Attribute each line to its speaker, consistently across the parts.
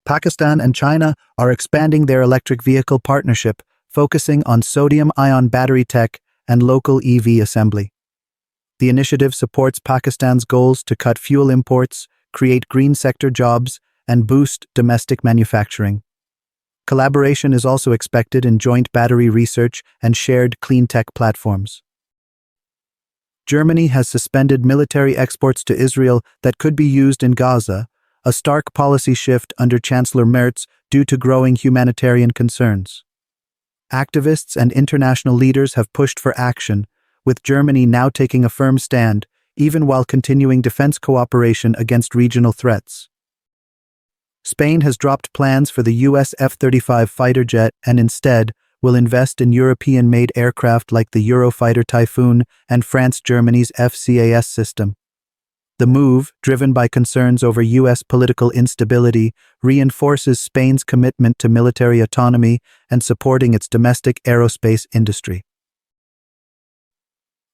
Speaker 1: Pakistan and China are expanding their electric vehicle partnership, focusing on sodium-ion battery tech and local EV assembly. The initiative supports Pakistan's goals to cut fuel imports, create green sector jobs, and boost domestic manufacturing. Collaboration is also expected in joint battery research and shared clean tech platforms. Germany has suspended military exports to Israel that could be used in Gaza, a stark policy shift under Chancellor Merz due to growing humanitarian concerns. Activists and international leaders have pushed for action, with Germany now taking a firm stand, even while continuing defense cooperation against regional threats. Spain has dropped plans for the U.S. F-35 fighter jet and instead will invest in European-made aircraft like the Eurofighter Typhoon and France-Germany's C-UAS system. The move, driven by concerns over U.S. political instability, reinforces Spain's commitment to military autonomy and supporting its domestic aerospace industry.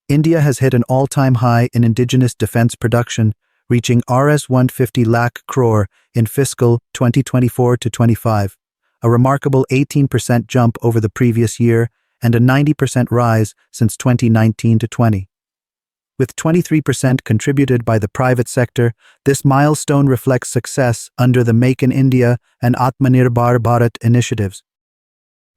Speaker 1: India has hit an all-time high in indigenous defense production, reaching Rs. 150 crore in fiscal 2024-25, a remarkable 18% jump over the previous year and a 90% rise since 2019-20. With 23% contributed by the private sector, this milestone reflects success under the Make in India and Atmanirbhar Bharat initiatives.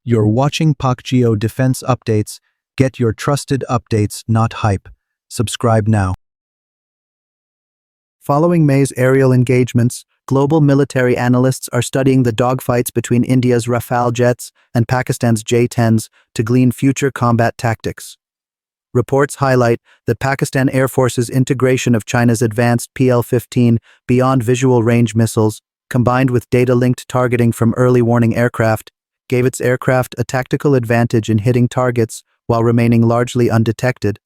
Speaker 2: You're watching Pakistangeo Defence Updates. Get your trusted updates, not hype. Subscribe now.
Speaker 1: Following May's aerial engagements, global military analysts are studying the dogfights between India's Rafale jets and Pakistan's J-10s to glean future combat tactics. Reports highlight that Pakistan Air Force's integration of China's advanced PL-15 beyond visual range missiles, combined with data-linked targeting from early warning aircraft, gave its aircraft a tactical advantage in hitting targets while remaining largely undetected.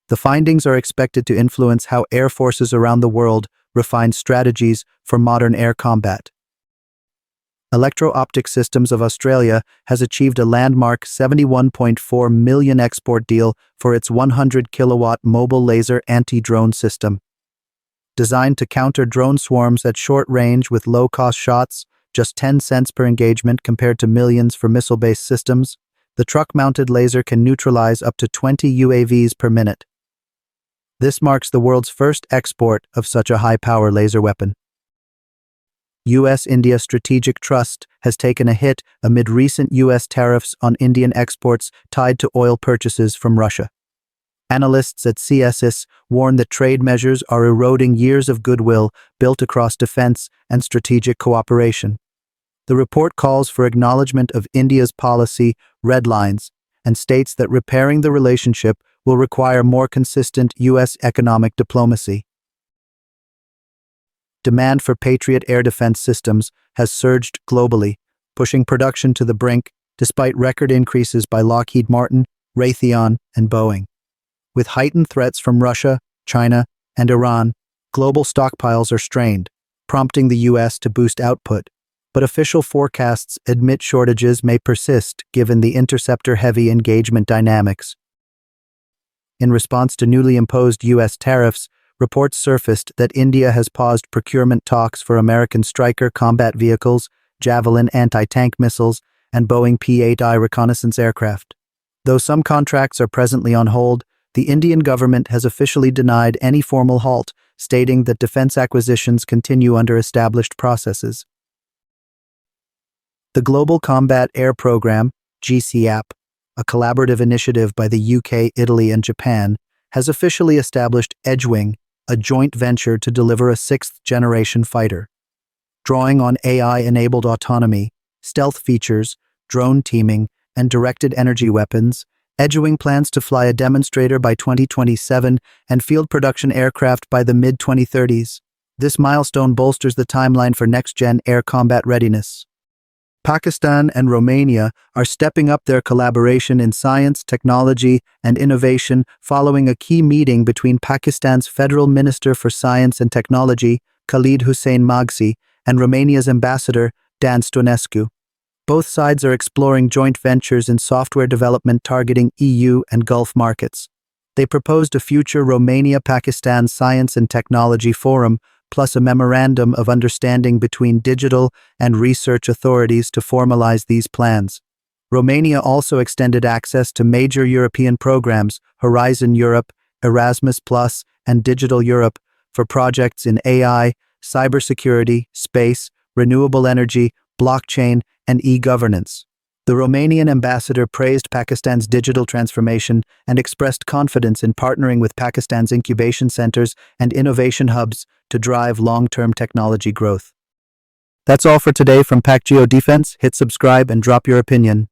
Speaker 1: The findings are expected to influence how air forces around the world refine strategies for modern air combat. Electro-Optic Systems of Australia has achieved a landmark $71.4 million export deal for its 100-kilowatt mobile laser anti-drone system. Designed to counter drone swarms at short range with low-cost shots, just 10 cents per engagement compared to millions for missile-based systems, the truck-mounted laser can neutralize up to 20 UAVs per minute. This marks the world's first export of such a high-power laser weapon. U.S.-India Strategic Trust has taken a hit amid recent U.S. tariffs on Indian exports tied to oil purchases from Russia. Analysts at CSIS warn that trade measures are eroding years of goodwill built across defense and strategic cooperation. The report calls for acknowledgement of India's policy red lines and states that repairing the relationship will require more consistent U.S. economic diplomacy. Demand for Patriot air defense systems has surged globally, pushing production to the brink despite record increases by Lockheed Martin, Raytheon, and Boeing. With heightened threats from Russia, China, and Iran, global stockpiles are strained, prompting the U.S. to boost output. But official forecasts admit shortages may persist given the interceptor-heavy engagement dynamics. In response to newly imposed U.S. tariffs, reports surfaced that India has paused procurement talks for American Stryker combat vehicles, Javelin anti-tank missiles, and Boeing P-8I reconnaissance aircraft. Though some contracts are presently on hold, the Indian government has officially denied any formal halt, stating that defense acquisitions continue under established processes. The Global Combat Air Program, GCAP, a collaborative initiative by the UK, Italy, and Japan, has officially established Edgewing, a joint venture to deliver a sixth-generation fighter. Drawing on AI-enabled autonomy, stealth features, drone teaming, and directed energy weapons, Edgewing plans to fly a demonstrator by 2027 and field production aircraft by the mid-2030s. This milestone bolsters the timeline for next-gen air combat readiness. Pakistan and Romania are stepping up their collaboration in science, technology, and innovation following a key meeting between Pakistan's Federal Minister for Science and Technology, Khalid Hussein Magsi, and Romania's Ambassador, Dan Stonescu. Both sides are exploring joint ventures in software development targeting EU and Gulf markets. They proposed a future Romania-Pakistan Science and Technology Forum, plus a memorandum of understanding between digital and research authorities to formalize these plans. Romania also extended access to major European programs, Horizon Europe, Erasmus+, and Digital Europe, for projects in AI, cybersecurity, space, renewable energy, blockchain, and e-governance. The Romanian ambassador praised Pakistan's digital transformation and expressed confidence in partnering with Pakistan's incubation centers and innovation hubs to drive long-term technology growth. That's all for today from Pakistangeo Defense. Hit subscribe and drop your opinion.